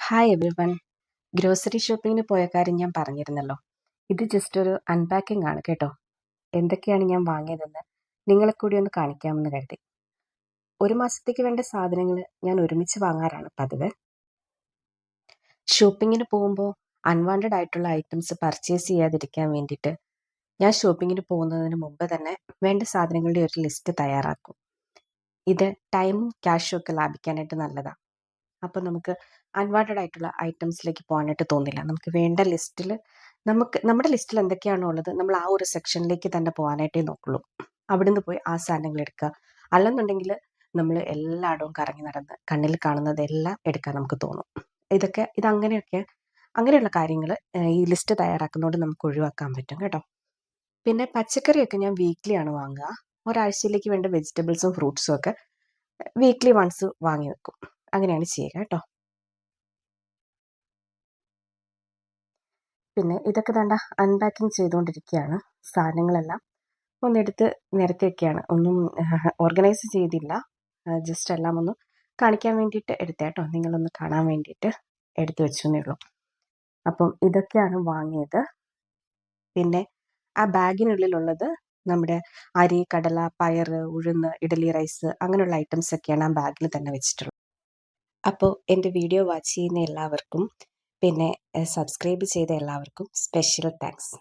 Hi everyone. Grocery ഷോപ്പിങ്ങിന് പോയ കാര്യം ഞാൻ പറഞ്ഞിരുന്നല്ലോ. ഇത് ജസ്റ്റ് ഒരു അൺപാക്കിംഗ് ആണ് കേട്ടോ. എന്തൊക്കെയാണ് ഞാൻ വാങ്ങിയതെന്ന് നിങ്ങളെ കൂടി ഒന്ന് കാണിക്കാമെന്ന് കരുതി. ഒരു മാസത്തേക്ക് വേണ്ട സാധനങ്ങൾ ഞാൻ ഒരുമിച്ച് വാങ്ങാറാണ് പതിവ്. ഷോപ്പിങ്ങിന് പോകുമ്പോൾ അൺവാണ്ടഡ് ആയിട്ടുള്ള ഐറ്റംസ് പർച്ചേസ് ചെയ്യാതിരിക്കാൻ വേണ്ടിയിട്ട് ഞാൻ ഷോപ്പിങ്ങിന് പോകുന്നതിന് മുമ്പ് തന്നെ വേണ്ട സാധനങ്ങളുടെ ഒരു ലിസ്റ്റ് തയ്യാറാക്കും. ഇത് ടൈമും ക്യാഷും ഒക്കെ ലാഭിക്കാനായിട്ട് നല്ലതാണ്. അപ്പോൾ നമുക്ക് അൺവാണ്ടഡ് ആയിട്ടുള്ള ഐറ്റംസിലേക്ക് പോകാനായിട്ട് തോന്നില്ല. നമുക്ക് വേണ്ട ലിസ്റ്റിൽ നമ്മുടെ ലിസ്റ്റിൽ എന്തൊക്കെയാണോ ഉള്ളത് നമ്മൾ ആ ഒരു സെക്ഷനിലേക്ക് തന്നെ പോകാനായിട്ടേ നോക്കുള്ളൂ. അവിടുന്ന് പോയി ആ സാധനങ്ങൾ എടുക്കുക. അല്ലെന്നുണ്ടെങ്കിൽ നമ്മൾ എല്ലായിടവും കറങ്ങി നടന്ന് കണ്ണിൽ കാണുന്നതെല്ലാം എടുക്കാൻ നമുക്ക് തോന്നും. അങ്ങനെയുള്ള കാര്യങ്ങൾ ഈ ലിസ്റ്റ് തയ്യാറാക്കുന്നതുകൊണ്ട് നമുക്ക് ഒഴിവാക്കാൻ പറ്റും കേട്ടോ. പിന്നെ പച്ചക്കറിയൊക്കെ ഞാൻ വീക്ക്ലി ആണ് വാങ്ങുക. ഒരാഴ്ചയിലേക്ക് വേണ്ട വെജിറ്റബിൾസും ഫ്രൂട്ട്സും ഒക്കെ വീക്ക്ലി വൺസ് വാങ്ങി വെക്കും. അങ്ങനെയാണ് ചെയ്യുക കേട്ടോ. പിന്നെ ഇതൊക്കെ വേണ്ട അൺപാക്കിങ് ചെയ്തുകൊണ്ടിരിക്കുകയാണ്. സാധനങ്ങളെല്ലാം ഒന്നെടുത്ത് നിരത്തിയൊക്കെയാണ്. ഒന്നും ഓർഗനൈസ് ചെയ്തില്ല. ജസ്റ്റ് എല്ലാം ഒന്ന് കാണിക്കാൻ വേണ്ടിയിട്ട് എടുത്തേട്ടോ. നിങ്ങളൊന്ന് കാണാൻ വേണ്ടിയിട്ട് എടുത്തു വെച്ചെന്നേ ഉള്ളൂ. അപ്പം ഇതൊക്കെയാണ് വാങ്ങിയത്. പിന്നെ ആ ബാഗിനുള്ളിലുള്ളത് നമ്മുടെ അരി, കടല, പയർ, ഉഴുന്ന്, ഇഡലി റൈസ് അങ്ങനെയുള്ള ഐറ്റംസ് ഒക്കെയാണ് ആ ബാഗിൽ തന്നെ വെച്ചിട്ടുള്ളത്. അപ്പോൾ എൻ്റെ വീഡിയോ വാച്ച് ചെയ്യുന്ന എല്ലാവർക്കും പിന്നെ സബ്സ്ക്രൈബ് ചെയ്ത എല്ലാവർക്കും സ്പെഷ്യൽ താങ്ക്സ്.